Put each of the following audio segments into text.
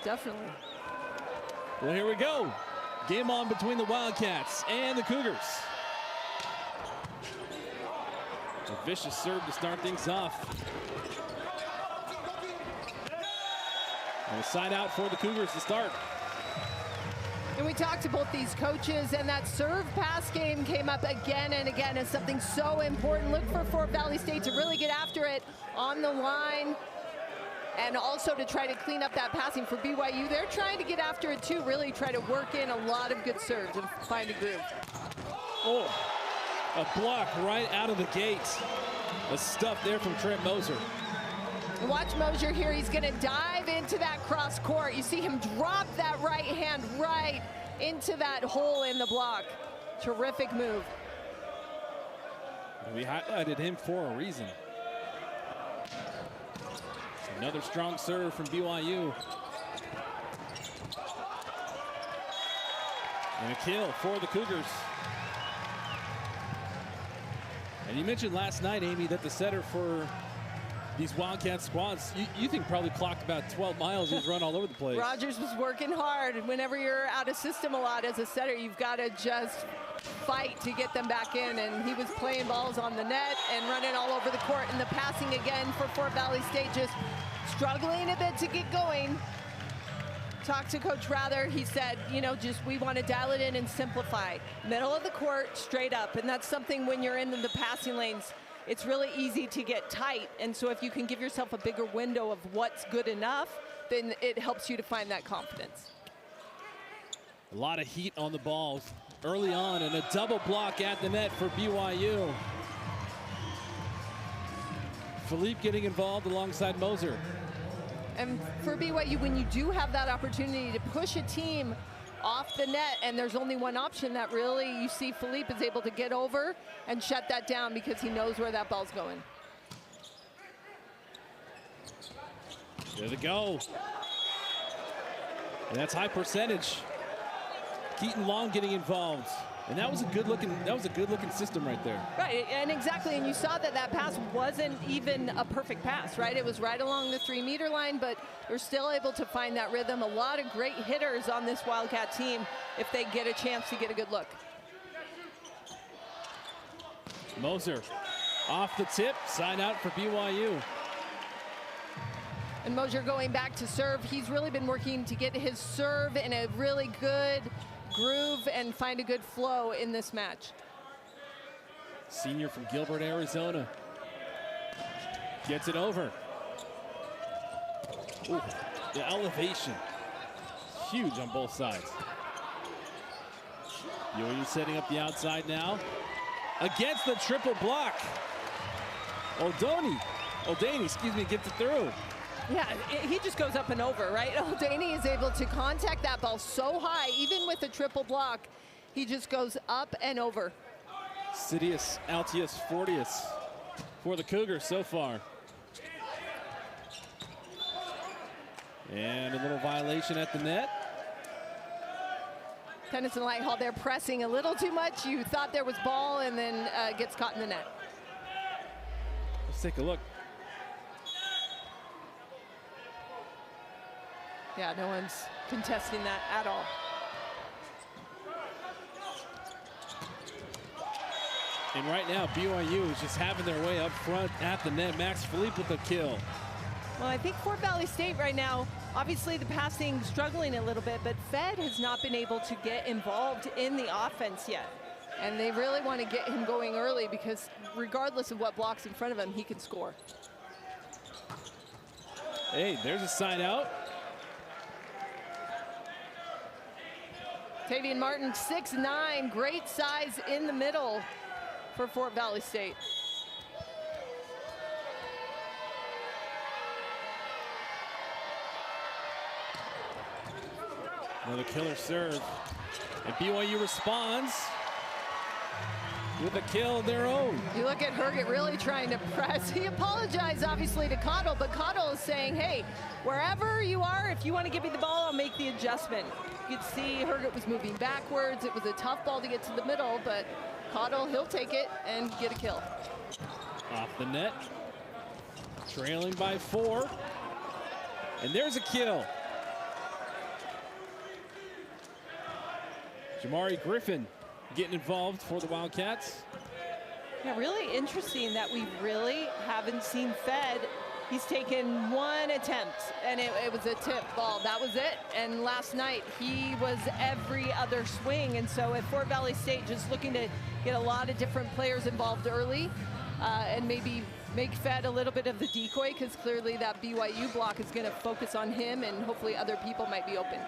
definitely. Well, here we go. Game on between the Wildcats and the Cougars. A vicious serve to start things off. And a side out for the Cougars to start. And we talked to both these coaches, and that serve pass game came up again and again as something so important. Look for Fort Valley State to really get after it on the line, and also to try to clean up that passing for BYU. They're trying to get after it too, really try to work in a lot of good serves and find a groove. Oh, a block right out of the gate. The stuff there from Trent Moser. Watch Mosier here. He's going to dive into that cross court. You see him drop that right hand right into that hole in the block. Terrific move. We highlighted him for a reason. Another strong serve from BYU. And a kill for the Cougars. And you mentioned last night, Amy, that the setter for these Wildcat squads, you think probably clocked about 12 miles. He's run all over the place. Rogers was working hard. Whenever you're out of system a lot as a setter, you've got to just fight to get them back in. And he was playing balls on the net and running all over the court. And the passing again for Fort Valley State, just struggling a bit to get going. Talked to Coach Rather. He said, you know, just we want to dial it in and simplify. Middle of the court, straight up. And that's something when you're in the passing lanes, it's really easy to get tight. And so if you can give yourself a bigger window of what's good enough, then it helps you to find that confidence. A lot of heat on the balls early on, and a double block at the net for BYU. Philippe getting involved alongside Moser. And for BYU, when you do have that opportunity to push a team off the net and there's only one option, that really you see Philippe is able to get over and shut that down because he knows where that ball's going. There they go. And that's high percentage. Keaton Long getting involved. And that was a good looking system right there. Right, and exactly, and you saw that that pass wasn't even a perfect pass, right? It was right along the 3-meter line, but they're still able to find that rhythm. A lot of great hitters on this Wildcat team if they get a chance to get a good look. Moser off the tip, side out for BYU. And Mosier going back to serve. He's really been working to get his serve in a really good groove and find a good flow in this match. Senior from Gilbert, Arizona. Gets it over. Ooh, the elevation. Huge on both sides. BYU setting up the outside now. Against the triple block. O'Daney, excuse me, gets it through. Yeah, he just goes up and over, right? O'Daney is able to contact that ball so high, even with a triple block, he just goes up and over. Sidious, Altius, Fortius for the Cougars so far. And a little violation at the net. Tennyson Lighthall there pressing a little too much. You thought there was ball and then gets caught in the net. Let's take a look. Yeah, no one's contesting that at all. And right now, BYU is just having their way up front at the net. Max Philippe with the kill. Well, I think Fort Valley State right now, obviously the passing struggling a little bit, but Fed has not been able to get involved in the offense yet. And they really want to get him going early because regardless of what blocks in front of him, he can score. Hey, there's a side out. Tavian Martin, 6'9", great size in the middle for Fort Valley State. Another killer serve. And BYU responds with a kill of their own. You look at Herget really trying to press. He apologized, obviously, to Cottle, but Cottle is saying, hey, wherever you are, if you want to give me the ball, I'll make the adjustment. You could see Herget was moving backwards. It was a tough ball to get to the middle, but Cottle, he'll take it and get a kill. Off the net. Trailing by 4. And there's a kill. Jamari Griffin getting involved for the Wildcats. Yeah, really interesting that we really haven't seen Fed. He's taken one attempt, and it was a tip ball. That was it. And last night, he was every other swing. And so at Fort Valley State, just looking to get a lot of different players involved early and maybe make Fed a little bit of the decoy, because clearly that BYU block is going to focus on him, and hopefully other people might be open.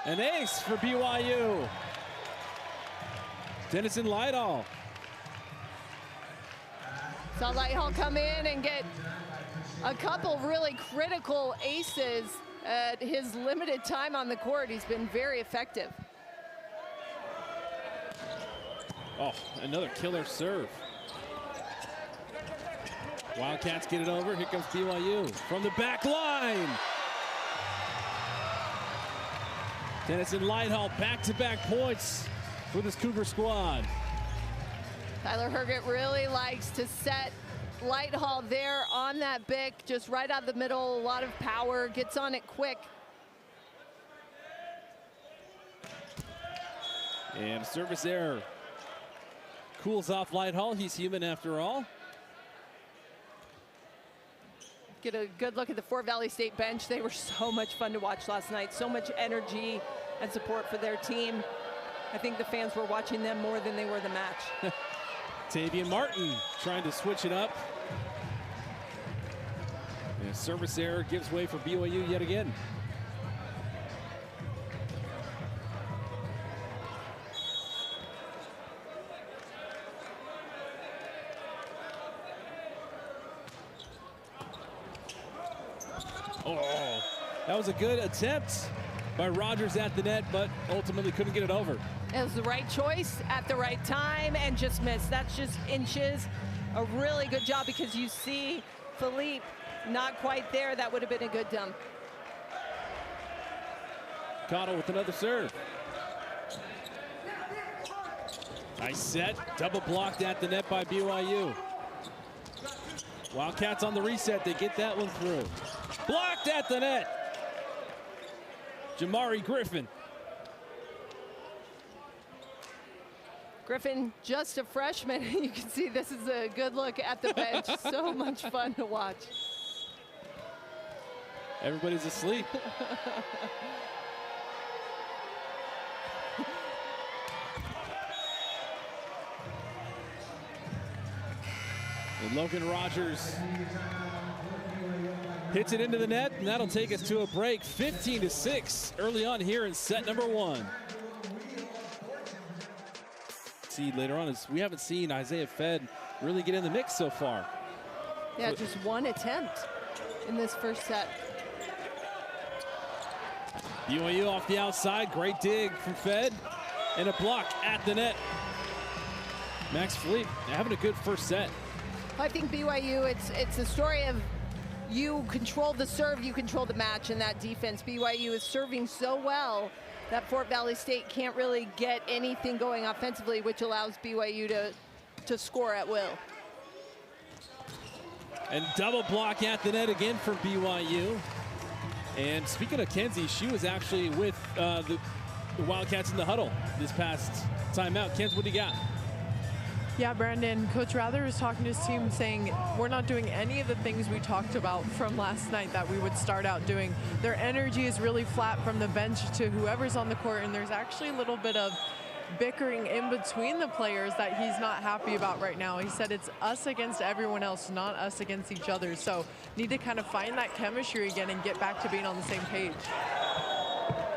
An ace for BYU. Denison Lighthall. Saw Lighthall come in and get a couple really critical aces at his limited time on the court. He's been very effective. Oh, another killer serve. Wildcats get it over. Here comes BYU from the back line. Denison Lighthall back-to-back points for this Cougar squad. Tyler Herget really likes to set Lighthall there on that bick, just right out the middle, a lot of power, gets on it quick. And service error. Cools off Lighthall. He's human after all. Get a good look at the Fort Valley State bench. They were so much fun to watch last night. So much energy and support for their team. I think the fans were watching them more than they were the match. Tavian Martin trying to switch it up. And service error gives way for BYU yet again. Oh, that was a good attempt by Rogers at the net, but ultimately couldn't get it over. It was the right choice at the right time and just missed. That's just inches. A really good job, because you see Philippe not quite there. That would have been a good dump. Cottle with another serve. Nice set, double blocked at the net by BYU. Wildcats on the reset, they get that one through. Blocked at the net. Jamari Griffin. Griffin, just a freshman. You can see this is a good look at the bench. So much fun to watch. Everybody's asleep. And Logan Rogers hits it into the net, and that'll take us to a break. 15-6 early on here in set number one. See later on is we haven't seen Isaiah Fed really get in the mix so far. Yeah, just one attempt in this first set. BYU off the outside, great dig from Fed, and a block at the net. Max Philippe having a good first set. I think BYU, it's a story of you control the serve, you control the match in that defense. BYU is serving so well that Fort Valley State can't really get anything going offensively, which allows BYU to score at will. And double block at the net again for BYU. And speaking of Kenzie, she was actually with the Wildcats in the huddle this past timeout. Kenzie, what do you got? Yeah, Brandon, Coach Rather is talking to his team saying we're not doing any of the things we talked about from last night that we would start out doing. Their energy is really flat from the bench to whoever's on the court, and there's actually a little bit of bickering in between the players that he's not happy about right now. He said it's us against everyone else, not us against each other. So need to kind of find that chemistry again and get back to being on the same page.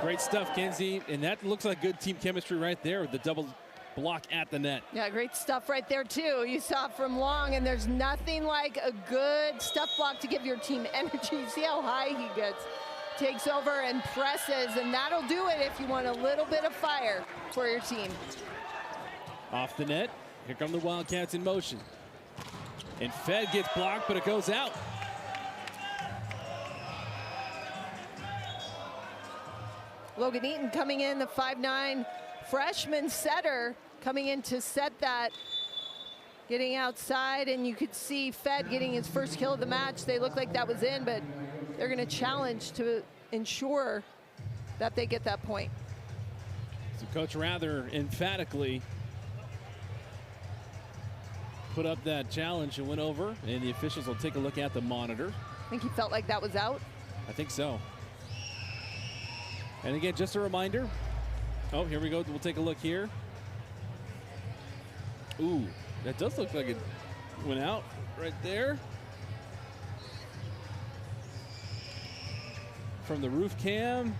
Great stuff, Kenzie. And that looks like good team chemistry right there with the double block at the net. Yeah, great stuff right there too. You saw from Long, and there's nothing like a good stuff block to give your team energy. See how high he gets. Takes over and presses, and that'll do it if you want a little bit of fire for your team. Off the net, here come the Wildcats in motion. And Fed gets blocked, but it goes out. Logan Eaton coming in, the 5'9" freshman setter, coming in to set that. Getting outside, and you could see Fed getting his first kill of the match. They look like that was in, but they're going to challenge to ensure that they get that point. So Coach Rather emphatically put up that challenge and went over, and the officials will take a look at the monitor. I think he felt like that was out. I think so. And again, just a reminder. Oh, here we go. We'll take a look here. Ooh, that does look like it went out right there. From the roof cam.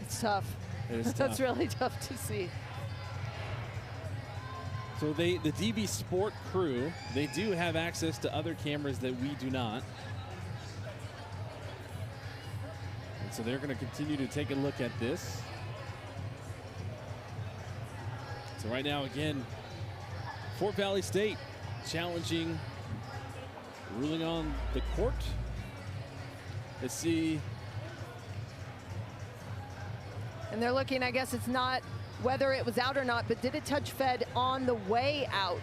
It's tough. It is tough. That's really tough to see. So the DB Sport crew, they do have access to other cameras that we do not. And so they're going to continue to take a look at this. So right now, again, Fort Valley State challenging, ruling on the court. Let's see. And they're looking, I guess it's not whether it was out or not, but did it touch Fed on the way out?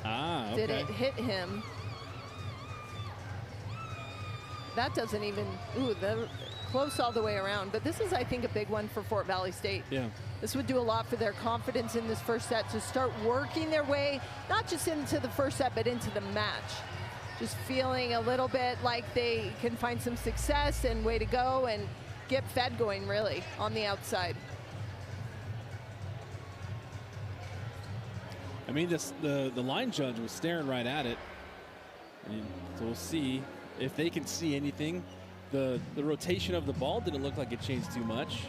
Ah, okay. Did it hit him? That doesn't even, ooh, they're close all the way around. But this is, I think, a big one for Fort Valley State. Yeah. This would do a lot for their confidence in this first set to start working their way, not just into the first set, but into the match. Just feeling a little bit like they can find some success and way to go and get Fed going, really, on the outside. I mean, the line judge was staring right at it. And so we'll see if they can see anything. The rotation of the ball didn't look like it changed too much.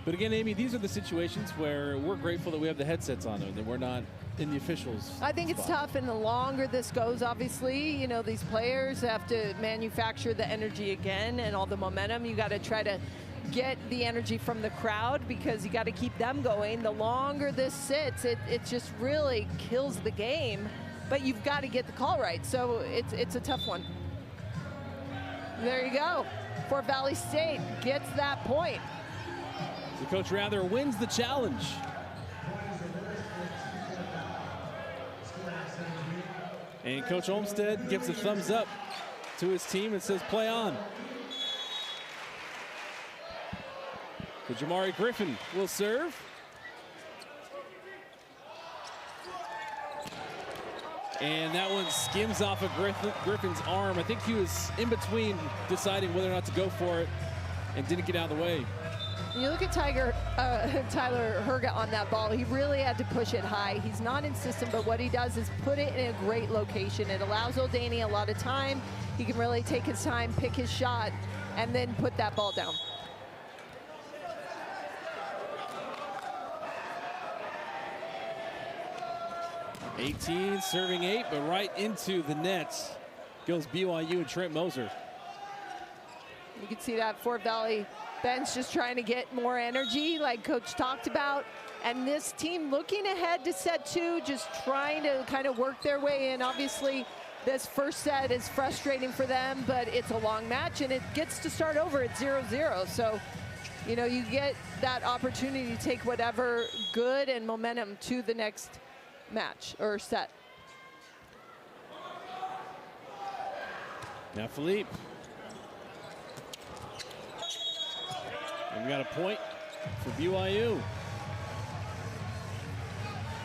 But again, Amy, these are the situations where we're grateful that we have the headsets on, that we're not in the officials' I think it's tough, and the longer this goes, obviously, you know, these players have to manufacture the energy again and all the momentum. You got to try to get the energy from the crowd because you got to keep them going. The longer this sits, it just really kills the game, but you've got to get the call right. So it's a tough one. There you go. Fort Valley State gets that point. So Coach Rather wins the challenge. And Coach Olmsted gives a thumbs up to his team and says, play on. So Jamari Griffin will serve. And that one skims off of Griffin's arm. I think he was in between deciding whether or not to go for it and didn't get out of the way. You look at Tyler Herga on that ball. He really had to push it high. He's not insistent, but what he does is put it in a great location. It allows O'Daney a lot of time. He can really take his time, pick his shot, and then put that ball down. (18) serving 8, but right into the nets goes BYU and Trent Moser. You can see that Fort Valley bench just trying to get more energy, like Coach talked about. And this team looking ahead to set 2, just trying to kind of work their way in. Obviously, this first set is frustrating for them, but it's a long match, and it gets to start over at 0-0. So, you know, you get that opportunity to take whatever good and momentum to the next match or set. Now Philippe. And we got a point for BYU.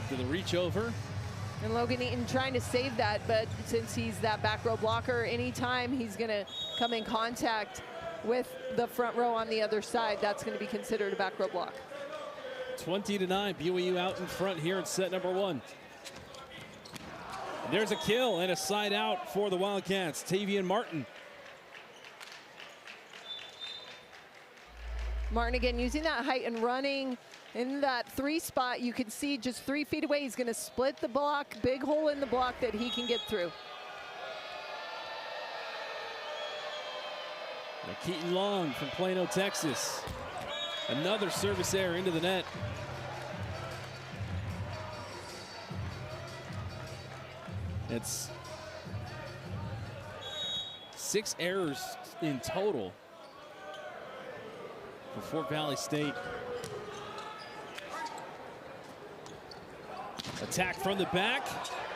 To the reach over. And Logan Eaton trying to save that, but since he's that back row blocker, anytime he's going to come in contact with the front row on the other side, that's going to be considered a back row block. 20-9, BYU out in front here in set number 1. There's a kill and a side out for the Wildcats. Tavian Martin. Martin again using that height and running in that 3 spot. You can see just 3 feet away, he's going to split the block, big hole in the block that he can get through. Now Keaton Long from Plano, Texas. Another service error into the net. It's 6 errors in total for Fort Valley State. Attack from the back.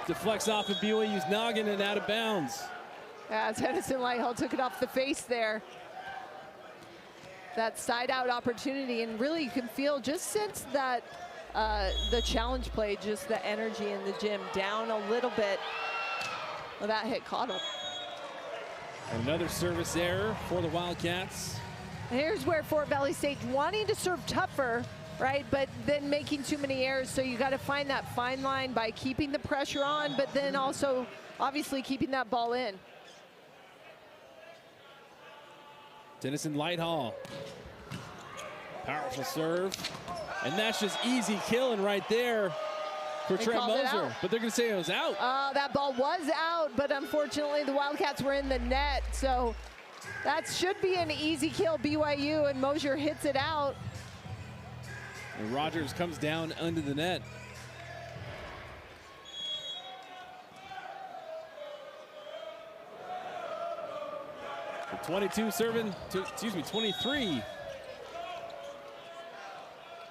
Deflects off of BYU's noggin and out of bounds. As Tennyson Lighthall took it off the face there. That side out opportunity, and really you can feel just since that the challenge play, just the energy in the gym down a little bit. Well, that hit Cottle. Another service error for the Wildcats. Here's where Fort Valley State wanting to serve tougher, right, but then making too many errors. So you got to find that fine line by keeping the pressure on, but then also obviously keeping that ball in. Tennyson Lighthall. Powerful serve. And that's just easy killing right there for Trent Moser. But they're going to say it was out. That ball was out, but unfortunately the Wildcats were in the net. So that should be an easy kill, BYU, and Moser hits it out. And Rogers comes down under the net. The 22 serving, excuse me, 23.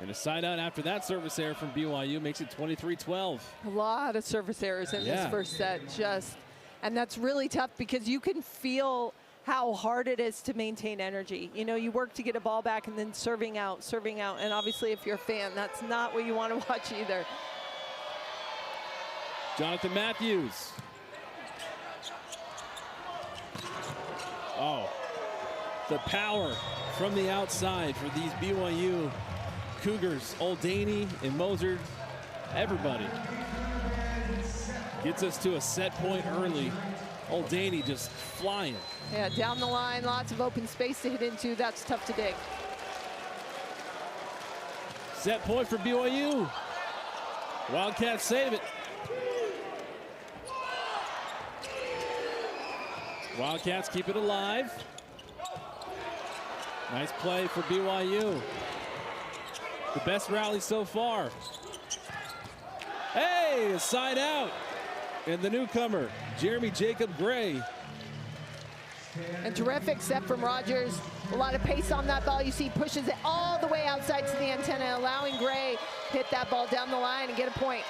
And a side out after that service error from BYU makes it 23-12. A lot of service errors in this first set, and that's really tough because you can feel how hard it is to maintain energy. You know, you work to get a ball back and then serving out, and obviously if you're a fan, that's not what you want to watch either. Jonathan Matthews. Oh, the power from the outside for these BYU Cougars. Old Daney and Moser, everybody. Gets us to a set point early. Old Daney just flying. Yeah, down the line, lots of open space to hit into. That's tough to dig. Set point for BYU. Wildcats save it. Wildcats keep it alive. Nice play for BYU. The best rally so far. Hey, a side out. And the newcomer, Jeremy Jacob Gray. And terrific set from Rogers. A lot of pace on that ball. You see pushes it all the way outside to the antenna, allowing Gray hit that ball down the line and get a point.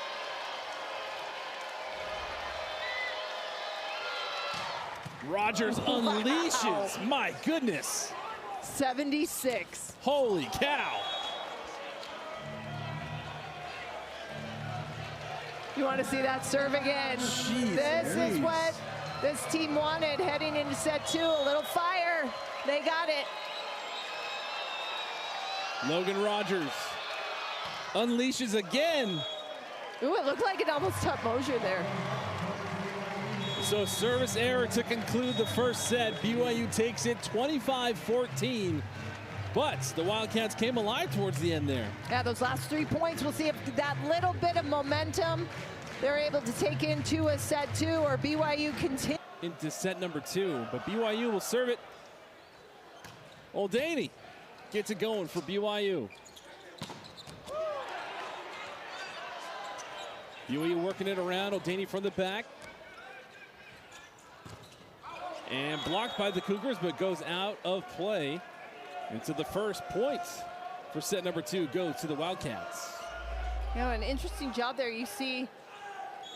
Rogers unleashes. Wow. My goodness. 76. Holy cow. You want to see that serve again? Jeez, this is what this team wanted heading into set two. A little fire. They got it. Logan Rogers unleashes again. Ooh, it looked like it almost touched Moser there. So service error to conclude the first set. BYU takes it 25-14. But the Wildcats came alive towards the end there. Yeah, those last 3 points, we'll see if that little bit of momentum they're able to take into a set two, or BYU continue. Into set number two, but BYU will serve it. Old Daney gets it going for BYU. BYU working it around, Old Daney from the back. And blocked by the Cougars, but goes out of play. And so the first points for set number two go to the Wildcats. You know, an interesting job there. You see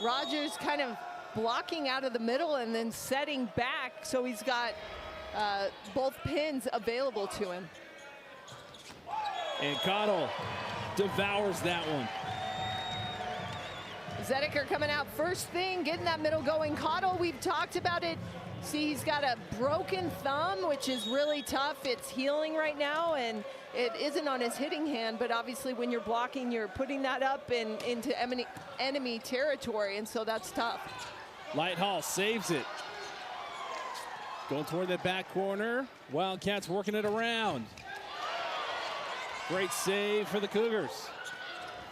Rogers kind of blocking out of the middle and then setting back, so he's got both pins available to him. And Cottle devours that one. Zedeker coming out first thing, getting that middle going. Cottle, we've talked about it. See, he's got a broken thumb, which is really tough. It's healing right now, and it isn't on his hitting hand, but obviously when you're blocking, you're putting that up and into enemy territory, and so that's tough. Lighthall saves it. Going toward the back corner. Wildcats working it around. Great save for the Cougars.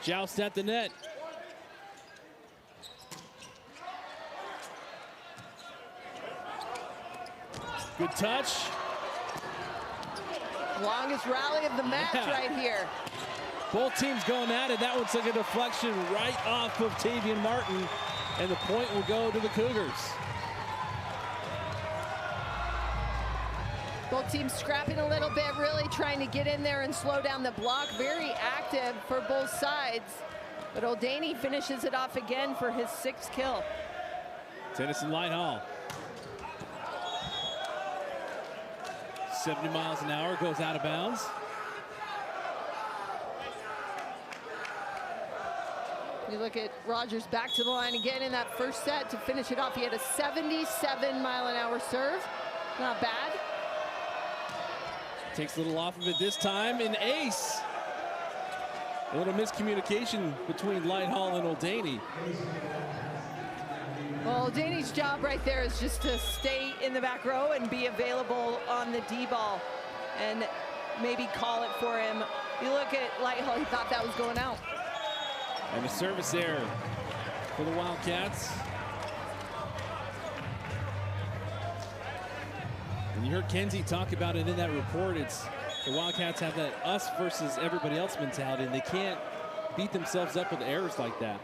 Joust at the net. Good touch. Longest rally of the match right here. Both teams going at it. That one's like a deflection right off of Tavian Martin, and the point will go to the Cougars. Both teams scrapping a little bit, really trying to get in there and slow down the block. Very active for both sides. But Old Daney finishes it off again for his 6th kill. Tennyson Lighthall. 70 miles an hour, goes out of bounds. You look at Rogers back to the line again in that first set to finish it off. He had a 77-mile-an-hour serve. Not bad. Takes a little off of it this time, and ace. A little miscommunication between Lighthall and O'Daney. Well, O'Daney's job right there is just to stay in the back row and be available on the D-ball and maybe call it for him. You look at Lighthall, he thought that was going out. And a service error for the Wildcats. And you heard Kenzie talk about it in that report. It's the Wildcats have that us versus everybody else mentality, and they can't beat themselves up with errors like that.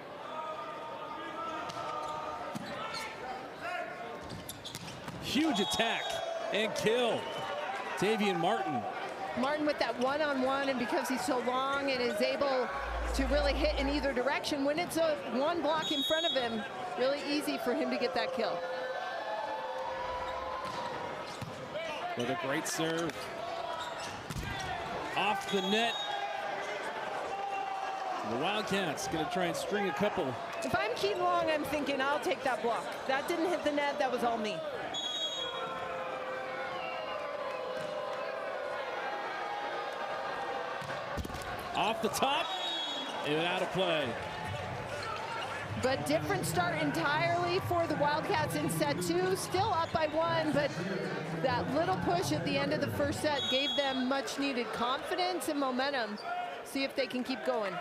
Huge attack and kill. Tavian Martin. Martin with that one-on-one, and because he's so long and is able to really hit in either direction, when it's a one block in front of him, really easy for him to get that kill. With a great serve. Off the net. The Wildcats gonna try and string a couple. If I'm Keaton Long, I'm thinking I'll take that block. That didn't hit the net, that was all me. Off the top, and out of play. But different start entirely for the Wildcats in set two. Still up by one, but that little push at the end of the first set gave them much needed confidence and momentum. See if they can keep going.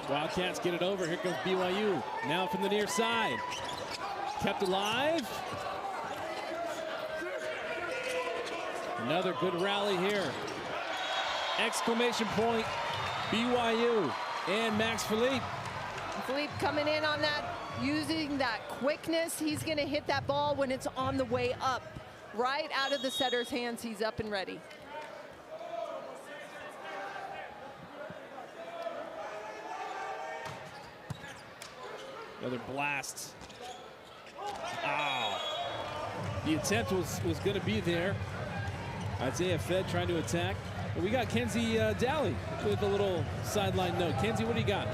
Wildcats get it over. Here comes BYU. Now from the near side. Kept alive. Another good rally here. Exclamation point, BYU and Max Philippe. Philippe coming in on that, using that quickness. He's gonna hit that ball when it's on the way up. Right out of the setter's hands, he's up and ready. Another blast. Ow. The attempt was going to be there. Isaiah Fed trying to attack. But we got Kenzie Daly with a little sideline note. Kenzie, what do you got?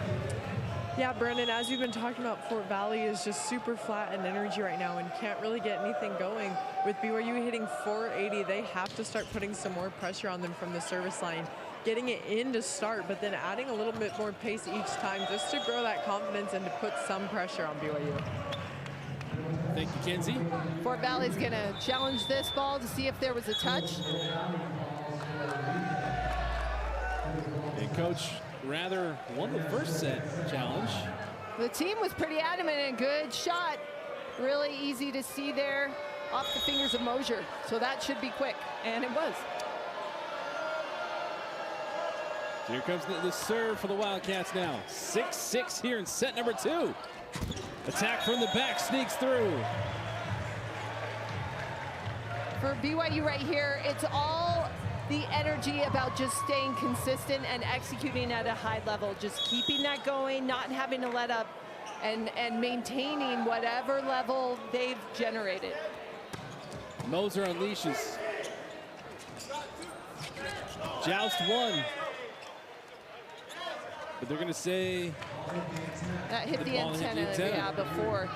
Yeah, Brandon, as you've been talking about, Fort Valley is just super flat in energy right now and can't really get anything going. With BYU hitting 480, they have to start putting some more pressure on them from the service line, getting it in to start, but then adding a little bit more pace each time just to grow that confidence and to put some pressure on BYU. Thank you, Kenzie. Fort Valley's gonna challenge this ball to see if there was a touch. And Coach rather won the first set challenge. The team was pretty adamant and good shot. Really easy to see there off the fingers of Mosier. So that should be quick, and it was. Here comes the serve for the Wildcats now. 6-6 here in set number 2. Attack from the back, sneaks through. For BYU right here, it's all the energy about just staying consistent and executing at a high level, just keeping that going, not having to let up, and maintaining whatever level they've generated. Moser unleashes. Joust one. But they're going to say that hit the antenna, yeah, before.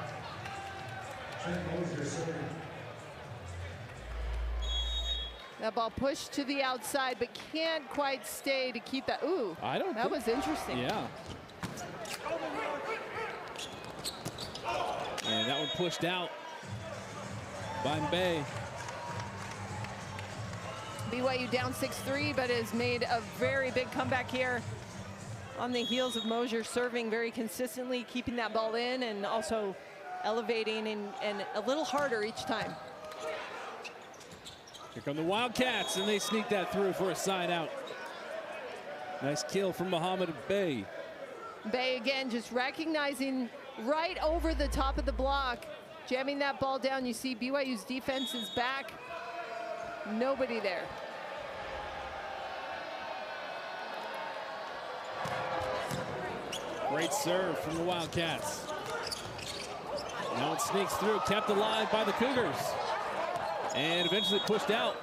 That ball pushed to the outside, but can't quite stay to keep that. Ooh, that was interesting. Yeah. And that one pushed out by Mbaye. BYU down 6-3, but has made a very big comeback here on the heels of Mosier serving very consistently, keeping that ball in and also elevating and a little harder each time. Here come the Wildcats, and they sneak that through for a side out. Nice kill from Mohamed Bay. Bay again just recognizing right over the top of the block, jamming that ball down. You see BYU's defense is back. Nobody there. Great serve from the Wildcats. Now it sneaks through, kept alive by the Cougars. And eventually pushed out.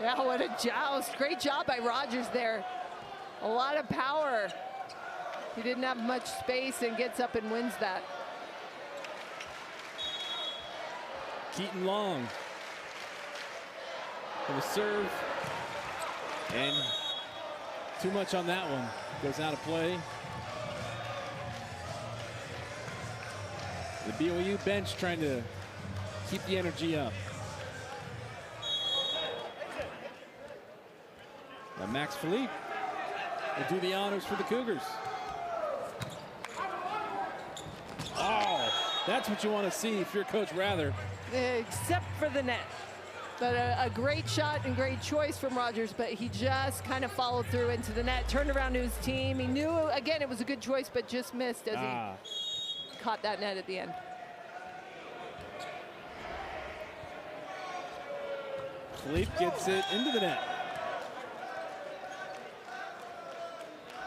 Yeah, what a joust. Great job by Rogers there. A lot of power. He didn't have much space and gets up and wins that. Keaton Long for the serve. And too much on that one. Goes out of play. The BYU bench trying to keep the energy up. Now Max Philippe will do the honors for the Cougars. Oh, that's what you want to see if you're Coach Rather. Except for the net. But a great shot and great choice from Rogers, but he just kind of followed through into the net, turned around to his team. He knew, again, it was a good choice, but just missed as he caught that net at the end. Philippe gets it into the net.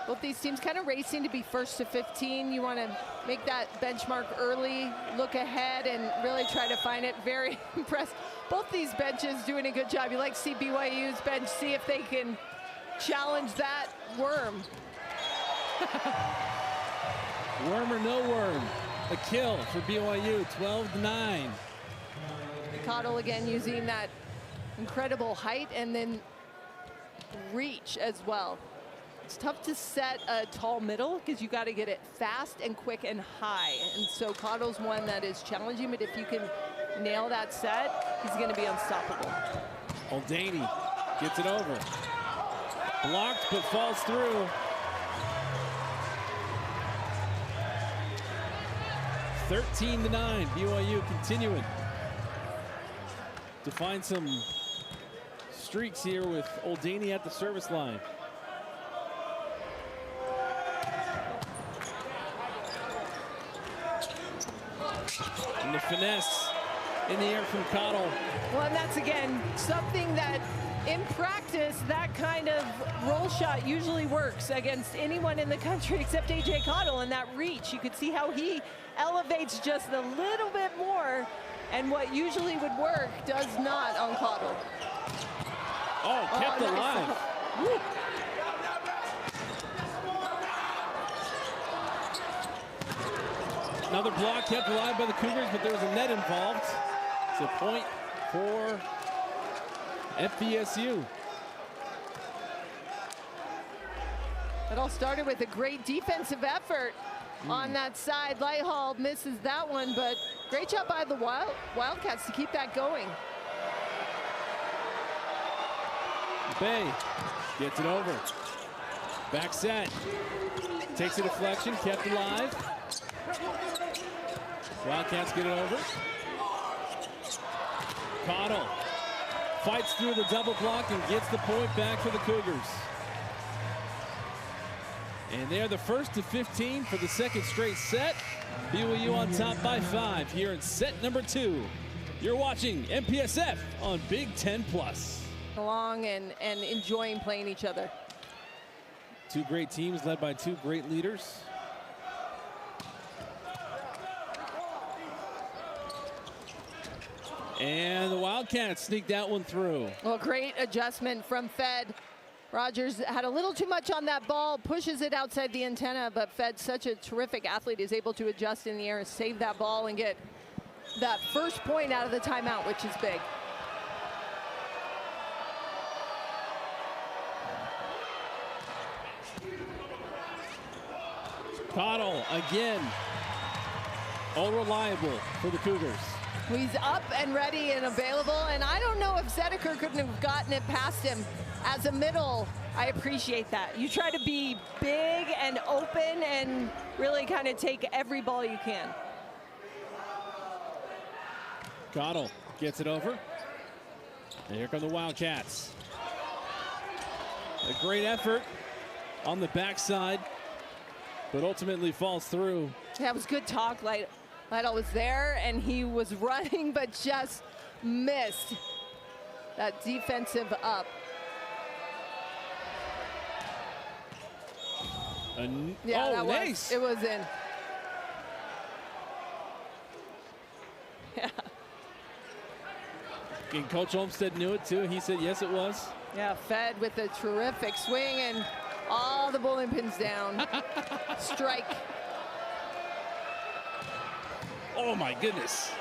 Both these teams kind of racing to be first to 15. You want to make that benchmark early, look ahead, and really try to find it. Very impressed. Both these benches doing a good job. You like to see BYU's bench, see if they can challenge that worm. Worm or no worm. A kill for BYU, 12-9. Cottle again using that incredible height and then reach as well. It's tough to set a tall middle because you got to get it fast and quick and high. And so Cottle's one that is challenging, but if you can nail that set, he's going to be unstoppable. Muldaney gets it over. Blocked, but falls through. 13-9, BYU continuing to find some streaks here with Muldaney at the service line. And the finesse in the air from Cottle. Well, and that's, again, something that in practice, that kind of roll shot usually works against anyone in the country except A.J. Cottle. And that reach, you could see how he elevates just a little bit more, and what usually would work does not on Cottle. Oh, kept alive. Woo. Another block kept alive by the Cougars, but there was a net involved. It's a point for FBSU. It all started with a great defensive effort on that side. Lighthall misses that one, but great job by the Wildcats to keep that going. Bay gets it over. Back set. Takes a deflection, kept alive. Wildcats get it over. Cottle fights through the double block and gets the point back for the Cougars. And they're the first to 15 for the second straight set. BYU on top by 5 here in set number 2. You're watching MPSF on Big Ten Plus. Along and enjoying playing each other. Two great teams led by two great leaders. And the Wildcats sneaked that one through. Well, great adjustment from Fed. Rogers had a little too much on that ball, pushes it outside the antenna, but Fed, such a terrific athlete, is able to adjust in the air, save that ball, and get that first point out of the timeout, which is big. Cottle again, all reliable for the Cougars. He's up and ready and available, and I don't know if Zedeker couldn't have gotten it past him as a middle. I appreciate that. You try to be big and open and really kind of take every ball you can. Cottle gets it over. And here come the Wildcats. A great effort on the backside, but ultimately falls through. Yeah, it was good talk. Lytle was there, and he was running, but just missed that defensive up. Yeah, that nice. It was in. And Coach Olmstead knew it too. He said, yes, it was. Yeah, Fed with a terrific swing and all the bowling pins down. Strike. Oh my goodness.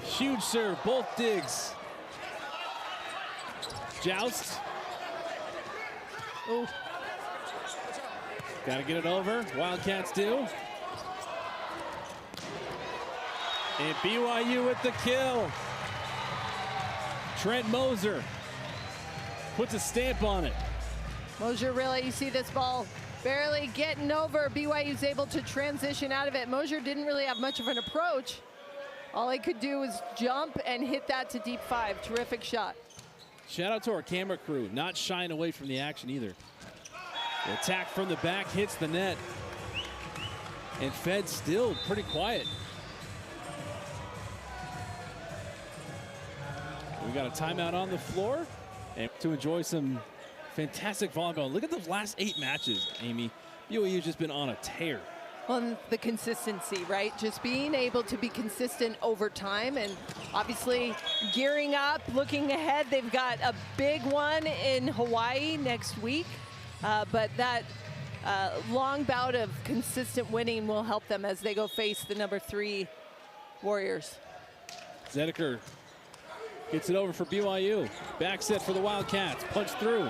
Huge serve, both digs. Joust. Ooh. Got to get it over. Wildcats do. And BYU with the kill. Trent Moser puts a stamp on it. Moser really, you see this ball barely getting over. BYU's able to transition out of it. Moser didn't really have much of an approach. All he could do was jump and hit that to deep 5. Terrific shot. Shout out to our camera crew, not shying away from the action either. The attack from the back hits the net. And Fed still pretty quiet. We got a timeout on the floor and to enjoy some fantastic volleyball. Look at those last 8 matches, Amy. BYU's just been on a tear. On the consistency, right? Just being able to be consistent over time, and obviously gearing up, looking ahead. They've got a big one in Hawaii next week, but that long bout of consistent winning will help them as they go face the number 3 Warriors. Zediker gets it over for BYU. Back set for the Wildcats. Punch through.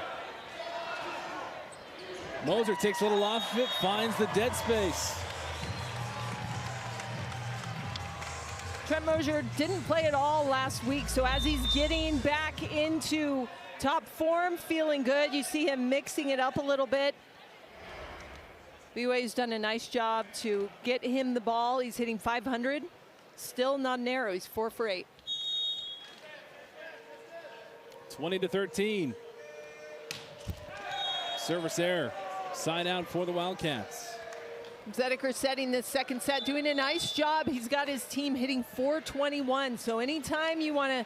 Moser takes a little off of it, finds the dead space. Trent Moser didn't play at all last week, so as he's getting back into top form, feeling good, you see him mixing it up a little bit. BYU's done a nice job to get him the ball. He's hitting 500. Still not narrow. He's 4 for 8. 20-13. Service error. Side out for the Wildcats. Zediker setting this second set, doing a nice job. He's got his team hitting 421. So anytime you want to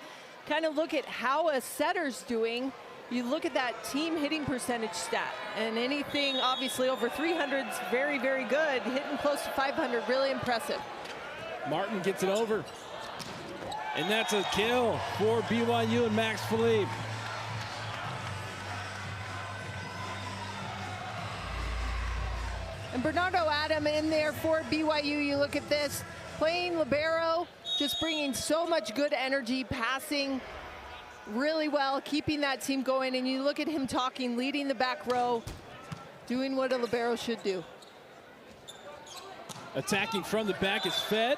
kind of look at how a setter's doing, you look at that team hitting percentage stat. And anything obviously over 300 is very, very good. Hitting close to 500, really impressive. Martin gets it over. And that's a kill for BYU and Max Philippe. And Bernardo Adam in there for BYU. You look at this, playing libero, just bringing so much good energy, passing really well, keeping that team going. And you look at him talking, leading the back row, doing what a libero should do. Attacking from the back is Fed.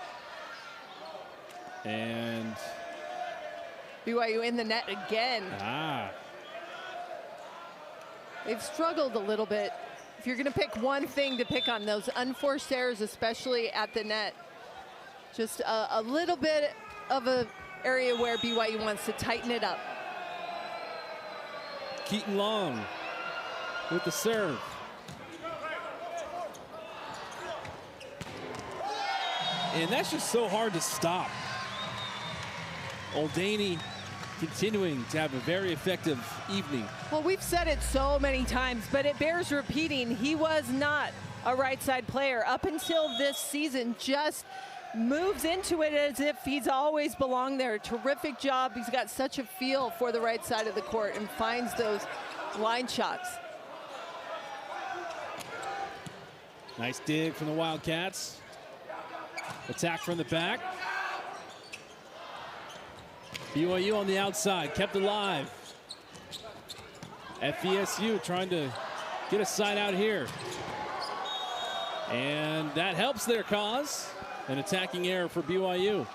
And BYU in the net again. They've struggled a little bit. If you're going to pick one thing to pick on, those unforced errors, especially at the net, just a little bit of an area where BYU wants to tighten it up. Keaton Long with the serve. And that's just so hard to stop. Oldaney continuing to have a very effective evening. Well, we've said it so many times, but it bears repeating. He was not a right side player up until this season, just moves into it as if he's always belonged there. Terrific job. He's got such a feel for the right side of the court and finds those line shots. Nice dig from the Wildcats. Attack from the back. BYU on the outside, kept alive. FVSU trying to get a side out here. And that helps their cause. An attacking error for BYU.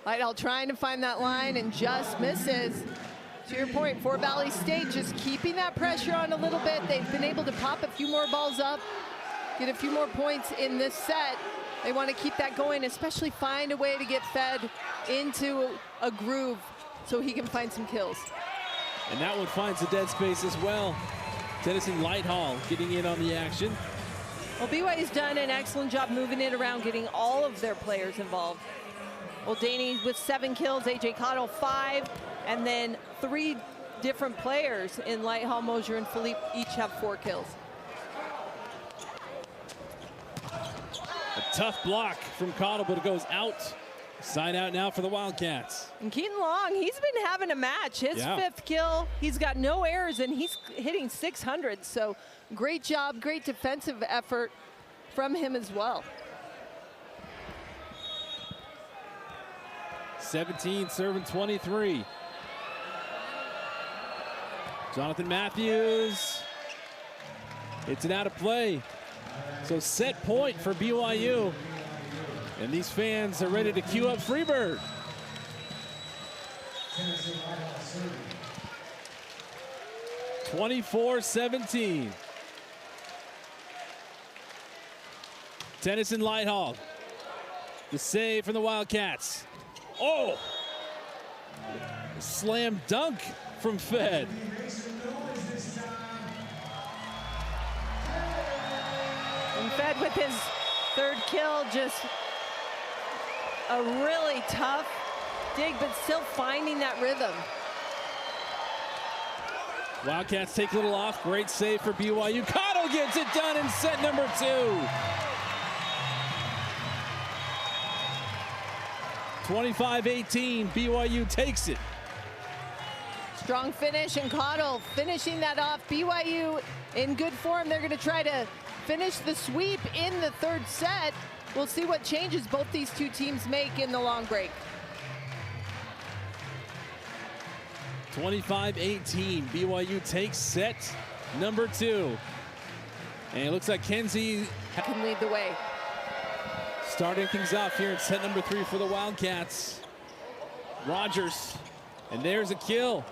Lytle trying to find that line and just misses. To your point, Fort Valley State just keeping that pressure on a little bit. They've been able to pop a few more balls up, get a few more points in this set. They want to keep that going, especially find a way to get Fed into a groove so he can find some kills. And that one finds the dead space as well. Tennyson Lighthall getting in on the action. Well, BYU's done an excellent job moving it around, getting all of their players involved. Oldaney with 7 kills, AJ Cottle 5, and then 3 different players in Lighthall, Moser, and Philippe each have 4 kills. A tough block from Cottle, but it goes out. Side out now for the Wildcats. And Keaton Long, he's been having a match. His 5th kill, he's got no errors, and he's hitting 600. So great job, great defensive effort from him as well. 17 serving 23. Jonathan Matthews. It's an out of play. So set point for BYU. And these fans are ready to queue up Freebird. (24-17). Tennyson Lighthall. The save from the Wildcats. Oh! Slam dunk from Fed. And Fed with his 3rd kill, just a really tough dig, but still finding that rhythm. Wildcats take a little off. Great save for BYU. Cottle gets it done in set number 2. 25-18, BYU takes it. Strong finish, and Cottle finishing that off. BYU in good form. They're going to try to finish the sweep in the 3rd set. We'll see what changes both these two teams make in the long break. 25-18, BYU takes set number 2. And it looks like Kenzie can lead the way. Starting things off here in set number 3 for the Wildcats. Rogers, and there's a kill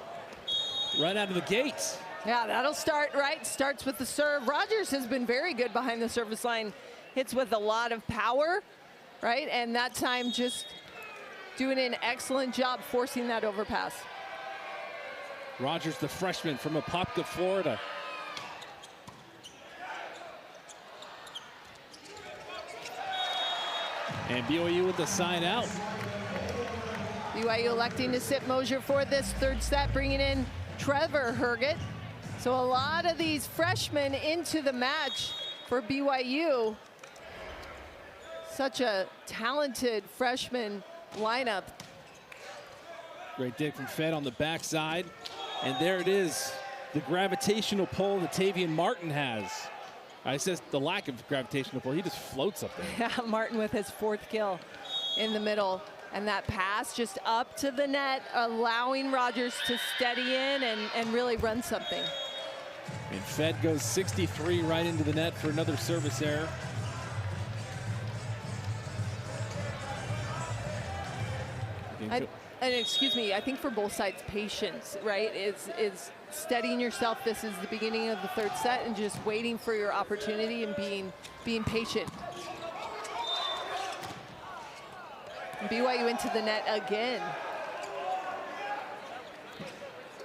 right out of the gate. Yeah, that'll start right. Starts with the serve. Rogers has been very good behind the service line. Hits with a lot of power, right? And that time just doing an excellent job forcing that overpass. Rogers, the freshman from Apopka, Florida. And BYU with the side out. BYU electing to sit Mosier for this 3rd set, bringing in Trevor Herget. So a lot of these freshmen into the match for BYU. Such a talented freshman lineup. Great dig from Fed on the backside. And there it is, the gravitational pull that Tavian Martin has. I says the lack of gravitational pull, he just floats up there. Yeah, Martin with his 4th kill in the middle. And that pass just up to the net, allowing Rogers to steady in and really run something. And Fed goes 63 right into the net for another service error. And excuse me, I think for both sides, patience, right, is steadying yourself. This is the beginning of the 3rd set, and just waiting for your opportunity and being patient. And BYU into the net again.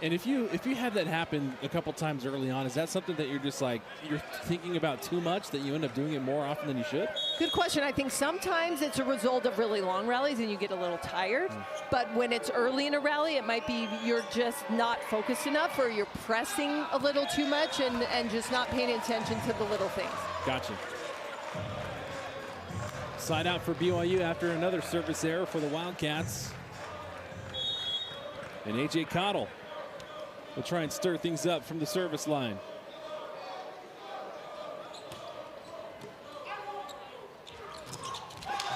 And if you have that happen a couple times early on, is that something that you're just like, you're thinking about too much, that you end up doing it more often than you should? Good question. I think sometimes it's a result of really long rallies and you get a little tired. But when it's early in a rally, it might be you're just not focused enough, or you're pressing a little too much and just not paying attention to the little things. Gotcha. Side out for BYU after another service error for the Wildcats. And A.J. Cottle will try and stir things up from the service line.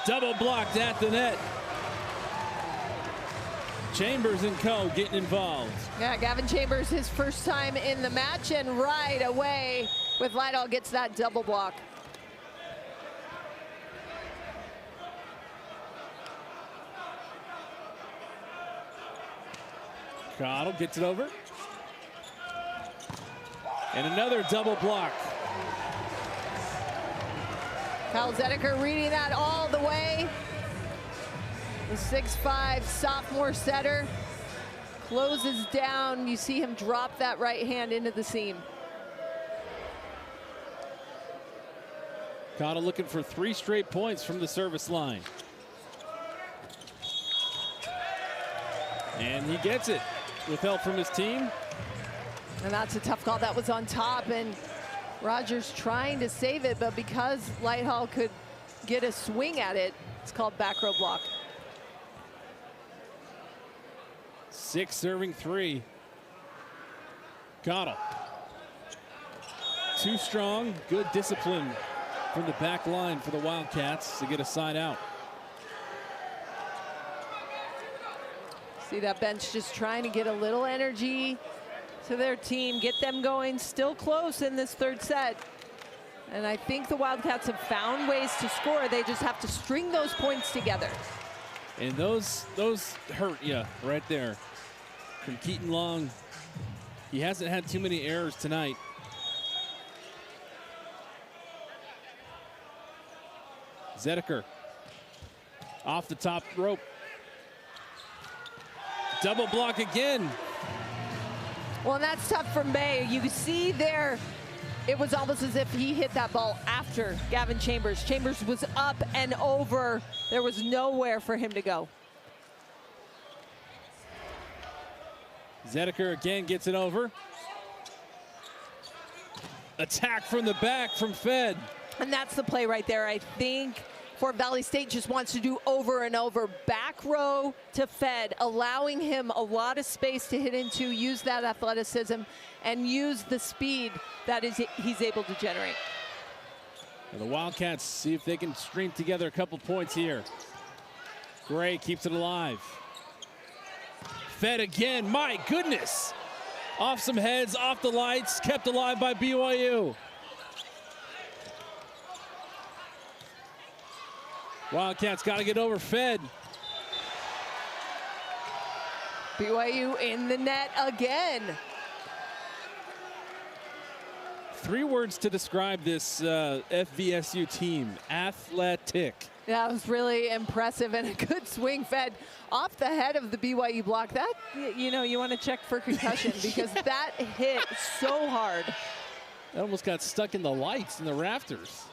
Double blocked at the net. Chambers and co getting involved. Yeah, Gavin Chambers, his first time in the match, and right away with Lighthall gets that double block. Cottle gets it over. And another double block. Kyle Zedeker reading that all the way. The 6'5" sophomore setter closes down. You see him drop that right hand into the seam. Cottle looking for 3 straight points from the service line. And he gets it with help from his team. And that's a tough call. That was on top, and Rogers trying to save it, but because Lighthall could get a swing at it, it's called back row block. 6 serving 3. Cottle. Too strong, good discipline from the back line for the Wildcats to get a side out. See that bench just trying to get a little energy to their team, get them going, still close in this third set. And I think the Wildcats have found ways to score. They just have to string those points together. And those hurt you right there. From Keaton Long. He hasn't had too many errors tonight. Zedeker off the top rope. Double block again. Well, and that's tough from Bay. You can see there, it was almost as if he hit that ball after Gavin Chambers. Chambers was up and over. There was nowhere for him to go. Zedeker again gets it over. Attack from the back from Fed. And that's the play right there. I think Fort Valley State just wants to do over and over. Back row to Fed, allowing him a lot of space to hit into, use that athleticism, and use the speed that he's able to generate. And the Wildcats see if they can string together a couple points here. Gray keeps it alive. Fed again, my goodness. Off some heads, off the lights, kept alive by BYU. Wildcats got to get over Fed. BYU in the net again. 3 words to describe this FVSU team: athletic. That was really impressive and a good swing. Fed off the head of the BYU block. That, you know, you want to check for concussion because that hit so hard. That almost got stuck in the lights in the rafters.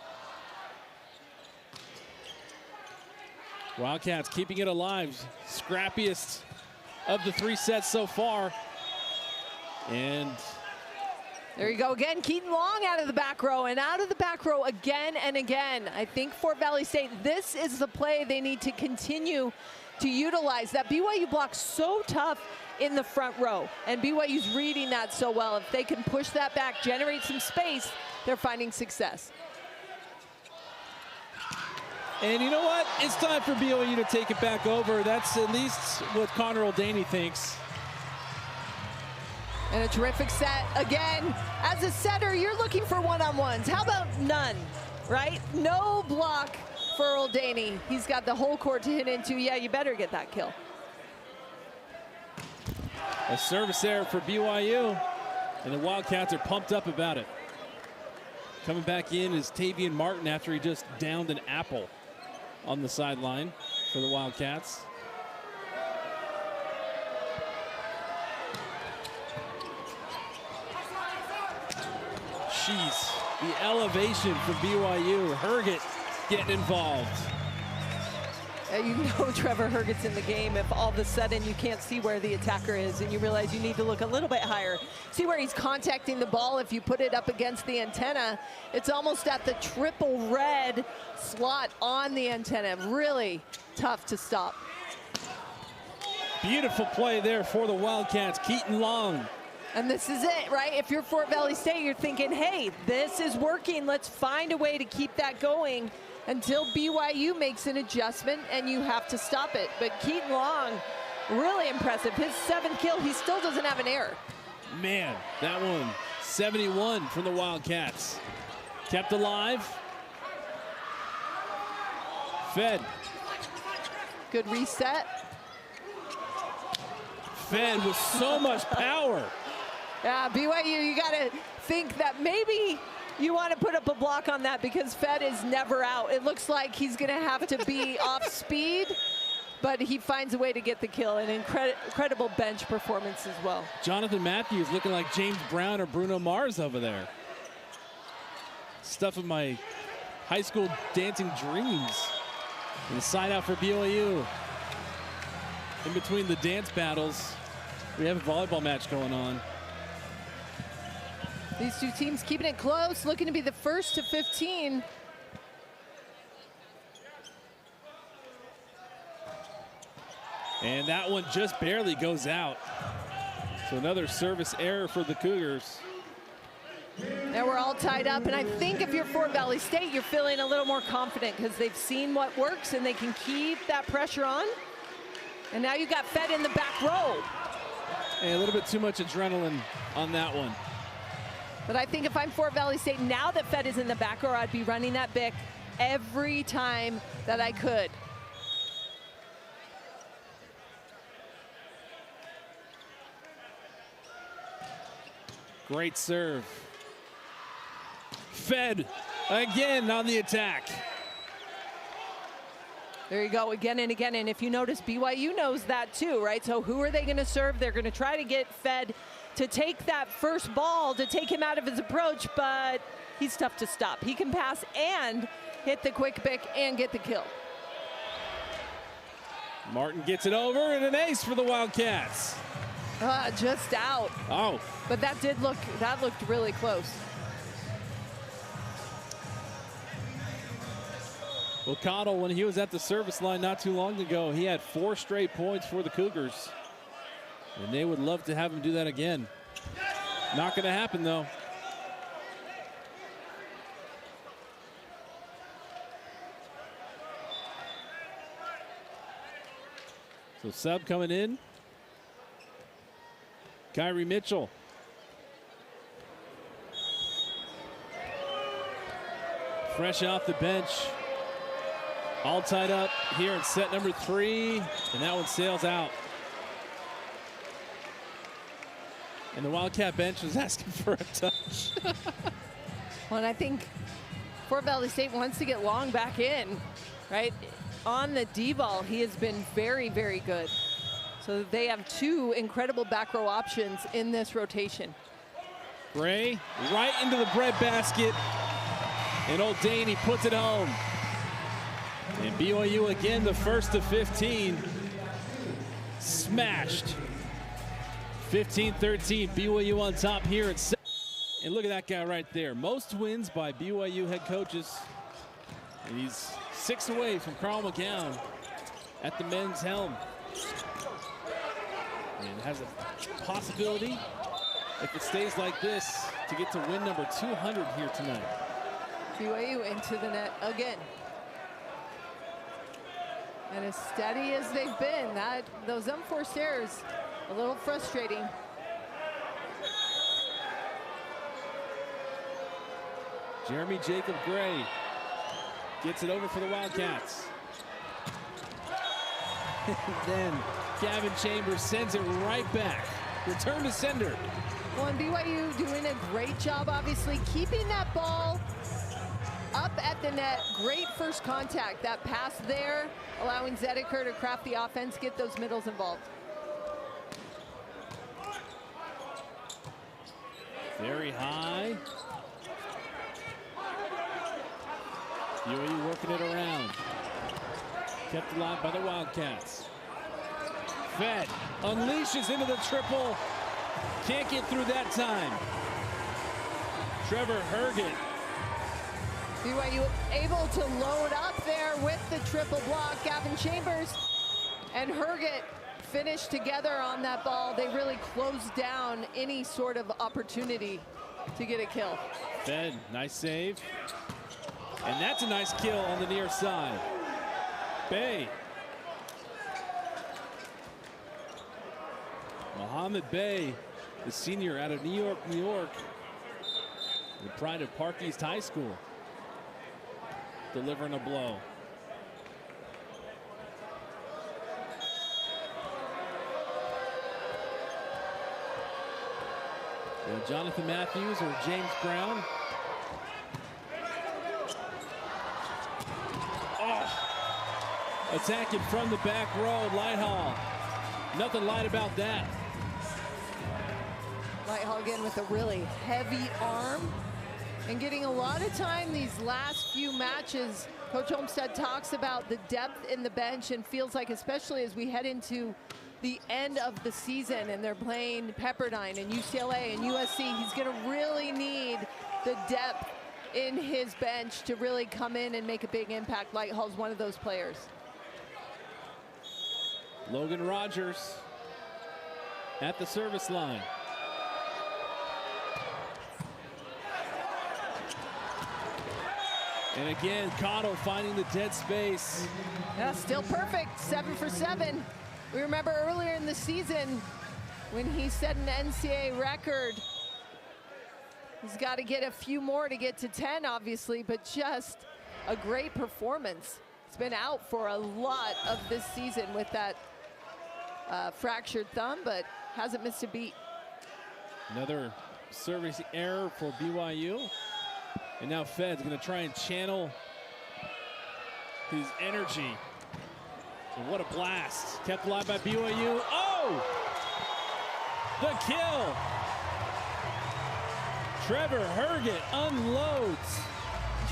Wildcats keeping it alive. Scrappiest of the 3 sets so far. And there you go again. Keaton Long out of the back row and out of the back row again and again. I think Fort Valley State, this is the play they need to continue to utilize. That BYU block's so tough in the front row, and BYU's reading that so well. If they can push that back, generate some space, they're finding success. And you know what? It's time for BYU to take it back over. That's at least what Connor Oldaney thinks. And a terrific set. Again, as a setter, you're looking for one-on-ones. How about none, right? No block for Oldaney. He's got the whole court to hit into. Yeah, you better get that kill. A service error for BYU, and the Wildcats are pumped up about it. Coming back in is Tavian Martin after he just downed an apple on the sideline for the Wildcats. Jeez, the elevation for BYU. Herget getting involved. You know Trevor Herget's in the game if all of a sudden you can't see where the attacker is and you realize you need to look a little bit higher. See where he's contacting the ball. If you put it up against the antenna, it's almost at the triple red slot on the antenna. Really tough to stop. Beautiful play there for the Wildcats. Keaton Long. And this is it, right? If you're Fort Valley State, you're thinking, hey, this is working. Let's find a way to keep that going until BYU makes an adjustment, and you have to stop it. But Keaton Long, really impressive. His 7th kill, he still doesn't have an error. Man, that one, 71 from the Wildcats. Kept alive. Fed. Good reset. Fed with so much power. Yeah, BYU, you got to think that maybe you want to put up a block on that because Fed is never out. It looks like he's going to have to be off speed, but he finds a way to get the kill. An incredible bench performance as well. Jonathan Matthews looking like James Brown or Bruno Mars over there. Stuff of my high school dancing dreams. And the side out for BYU. In between the dance battles, we have a volleyball match going on. These two teams keeping it close, looking to be the first to 15. And that one just barely goes out. So another service error for the Cougars. Now we're all tied up, and I think if you're Fort Valley State, you're feeling a little more confident because they've seen what works and they can keep that pressure on. And now you got Fed in the back row. And a little bit too much adrenaline on that one. But I think if I'm Fort Valley State, now that Fed is in the back row, I'd be running that BIC every time that I could. Great serve. Fed again on the attack. There you go, again and again. And if you notice, BYU knows that too, right? So who are they going to serve? They're going to try to get Fed to take that first ball, to take him out of his approach, but he's tough to stop. He can pass and hit the quick BIC and get the kill. Martin gets it over, and an ace for the Wildcats. Just out. Oh. But that looked really close. Well, Cottle, when he was at the service line not too long ago, he had 4 straight points for the Cougars. And they would love to have him do that again. Not going to happen, though. So sub coming in. Kyrie Mitchell. Fresh off the bench. All tied up here in set number 3. And that one sails out. And the Wildcat bench was asking for a touch. Well, and I think Fort Valley State wants to get Long back in, right? On the D-ball, he has been very, very good. So they have 2 incredible back row options in this rotation. Gray right into the breadbasket. And old Daney puts it home. And BYU again, the first of 15. Smashed. 15-13, BYU on top here at 7. And look at that guy right there. Most wins by BYU head coaches. And he's 6 away from Carl McGown at the men's helm. And has a possibility, if it stays like this, to get to win number 200 here tonight. BYU into the net again. And as steady as they've been, those unforced errors, a little frustrating. Jeremy Jacob Gray gets it over for the Wildcats. Then Gavin Chambers sends it right back. Return to sender. Well, and BYU doing a great job, obviously, keeping that ball up at the net. Great first contact. That pass there, allowing Zedeker to craft the offense, get those middles involved. Very high. BYU working it around. Kept alive by the Wildcats. Fed unleashes into the triple. Can't get through that time. Trevor Herget. BYU able to load up there with the triple block. Gavin Chambers and Herget finished together on that ball. They really closed down any sort of opportunity to get a kill. Fed, nice save. And that's a nice kill on the near side. Bay. Mohammed Bay, the senior out of New York, New York. The pride of Park East High School. Delivering a blow. Jonathan Matthews or James Brown. Oh, attacking from the back row, Lighthall. Nothing light about that. Lighthall again with a really heavy arm and getting a lot of time these last few matches. Coach Olmstead talks about the depth in the bench and feels like, especially as we head into the end of the season and they're playing Pepperdine and UCLA and USC, he's going to really need the depth in his bench to really come in and make a big impact. Lighthall's one of those players. Logan Rogers at the service line. And again, Cottle finding the dead space. Yeah, still perfect, 7 for 7. We remember earlier in the season when he set an NCAA record. He's got to get a few more to get to 10, obviously, but just a great performance. He's been out for a lot of this season with that fractured thumb, but hasn't missed a beat. Another service error for BYU. And now Fed's going to try and channel his energy. And what a blast. Kept alive by BYU. Oh! The kill. Trevor Herget unloads.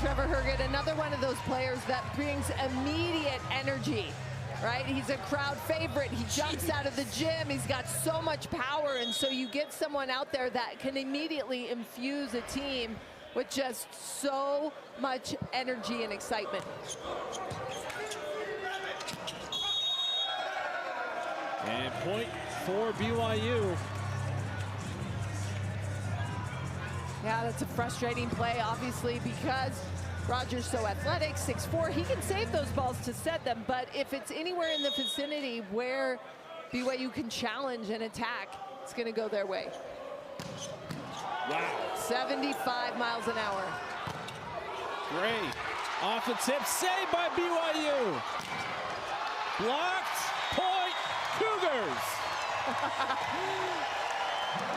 Trevor Herget, another one of those players that brings immediate energy, right? He's a crowd favorite. He jumps out of the gym. He's got so much power, and so you get someone out there that can immediately infuse a team with just so much energy and excitement. And point for BYU. Yeah, that's a frustrating play, obviously, because Rogers so athletic, 6'4". He can save those balls to set them, but if it's anywhere in the vicinity where BYU can challenge and attack, it's going to go their way. Wow. 75 miles an hour. Great. Off the tip, saved by BYU. Blocked, point, Cougars.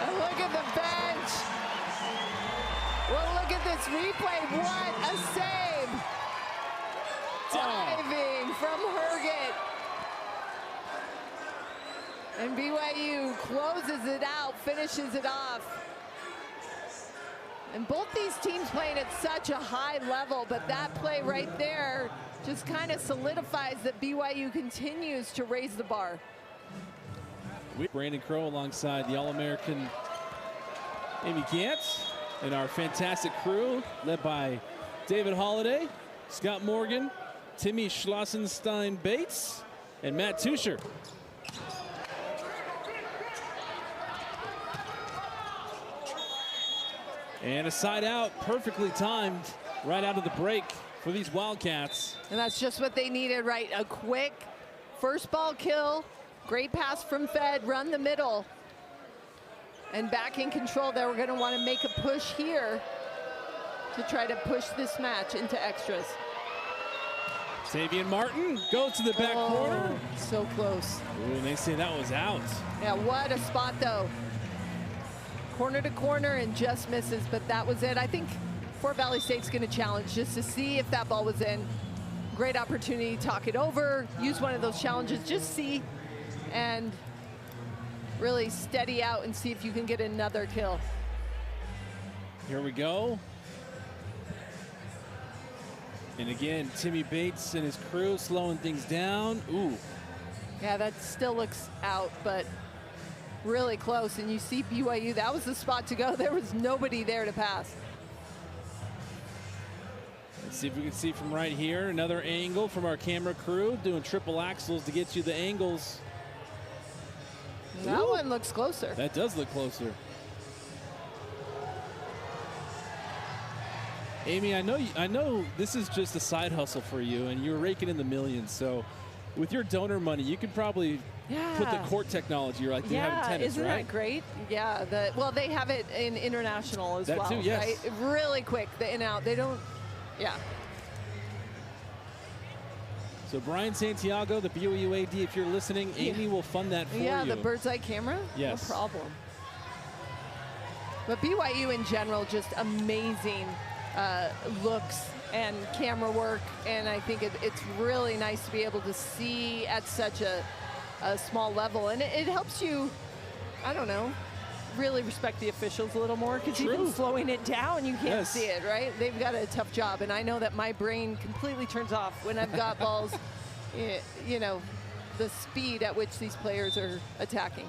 And look at the bench. Well, look at this replay. What a save. Diving from Herget. And BYU closes it out, finishes it off. And both these teams playing at such a high level, but that play right there just kind of solidifies that BYU continues to raise the bar. Brandon Crow alongside the All-American Amy Gantz and our fantastic crew led by David Holliday, Scott Morgan, Timmy Schlossenstein-Bates, and Matt Tuscher. And a side out, perfectly timed, right out of the break for these Wildcats. And that's just what they needed, right? A quick first ball kill, great pass from Fed, run the middle. And back in control there, we're gonna wanna make a push here to try to push this match into extras. Tavian Martin goes to the back corner. So close. Ooh, and they say that was out. Yeah, what a spot though. Corner to corner and just misses, but that was it. I think Fort Valley State's gonna challenge just to see if that ball was in. Great opportunity to talk it over, use one of those challenges, just see, and really steady out and see if you can get another kill. Here we go. And again, Timmy Bates and his crew slowing things down. Ooh. Yeah, that still looks out, but really close. And you see BYU, that was the spot to go. There was nobody there to pass. Let's see if we can see from right here. Another angle from our camera crew doing triple axles to get you the angles. That Ooh. one looks closer. That does look closer. Amy, I know this is just a side hustle for you, and you're raking in the millions. So, with your donor money, you could probably put the court technology like you have in tennis, isn't right? that great? Yeah, well, they have it in international as that well, too, yes. right? Really quick, the in out. They don't, yeah. So Brian Santiago, the BYU AD, if you're listening, Amy will fund that for you. Yeah, the bird's eye camera? Yes. No problem. But BYU in general, just amazing looks and camera work, and I think it's really nice to be able to see at such a small level, and it helps you, I don't know, really respect the officials a little more, because even slowing it down, you can't see it, right? They've got a tough job, and I know that my brain completely turns off when I've got balls, you know, the speed at which these players are attacking.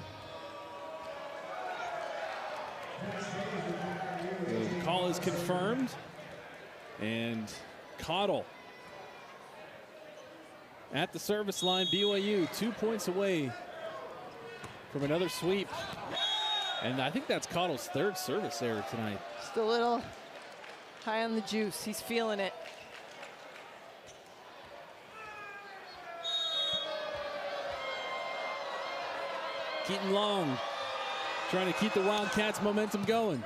The call is confirmed, and Cottle at the service line. BYU 2 points away from another sweep. And I think that's Cottle's third service error tonight. Just a little high on the juice. He's feeling it. Keaton Long trying to keep the Wildcats' momentum going.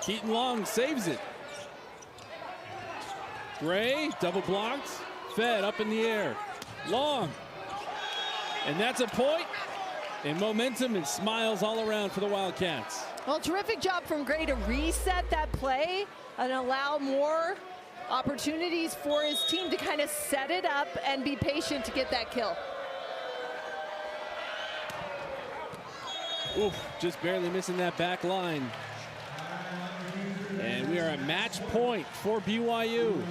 Keaton Long saves it. Gray, double blocked. Fed up in the air. Long. And that's a point. And momentum and smiles all around for the Wildcats. Well, terrific job from Gray to reset that play and allow more opportunities for his team to kind of set it up and be patient to get that kill. Oof, just barely missing that back line. And we are at match point for BYU.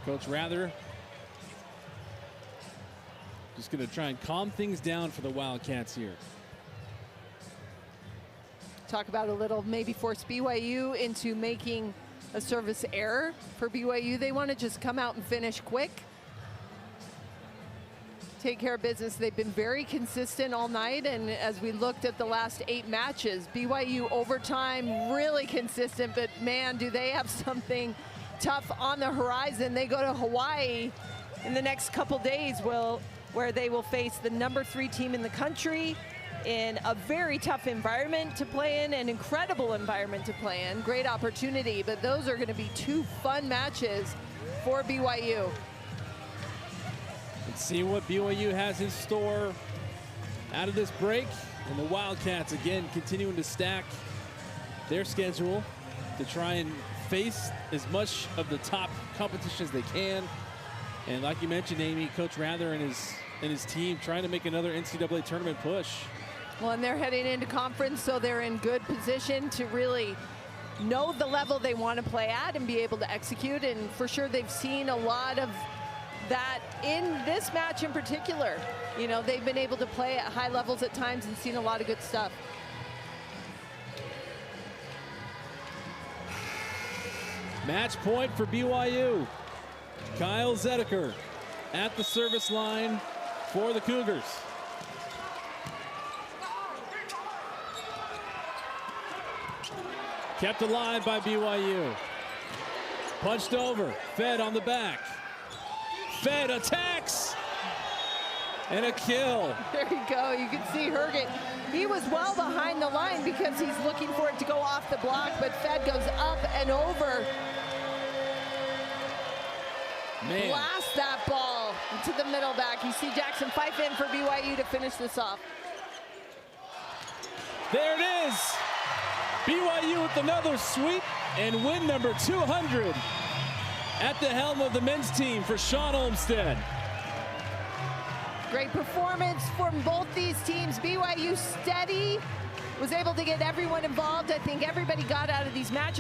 Coach Rather just going to try and calm things down for the Wildcats here. Talk about a little, maybe force BYU into making a service error. For BYU, they want to just come out and finish quick. Take care of business. They've been very consistent all night, and as we looked at the last 8 matches, BYU overtime really consistent, but man, do they have something tough on the horizon. They go to Hawaii in the next couple days, where they will face the #3 team in the country in a very tough environment to play in, an incredible environment to play in. Great opportunity, but those are going to be 2 fun matches for BYU. Let's see what BYU has in store out of this break. And the Wildcats, again, continuing to stack their schedule to try and face as much of the top competition as they can. And like you mentioned, Amy, Coach Rather and his team trying to make another NCAA tournament push. Well, and they're heading into conference, so they're in good position to really know the level they want to play at and be able to execute. And for sure, they've seen a lot of that in this match in particular. You know, they've been able to play at high levels at times and seen a lot of good stuff. Match point for BYU. Kyle Zedeker at the service line for the Cougars. Kept alive by BYU. Punched over, Fed on the back. Fed attacks, and a kill. There you go, you can see Herget. He was well behind the line because he's looking for it to go off the block, but Fed goes up and over. Man. Blast that ball into the middle back. You see Jackson Fife in for BYU to finish this off. There it is. BYU with another sweep and win number 200 at the helm of the men's team for Sean Olmstead. Great performance from both these teams. BYU steady, was able to get everyone involved. I think everybody got out of these matches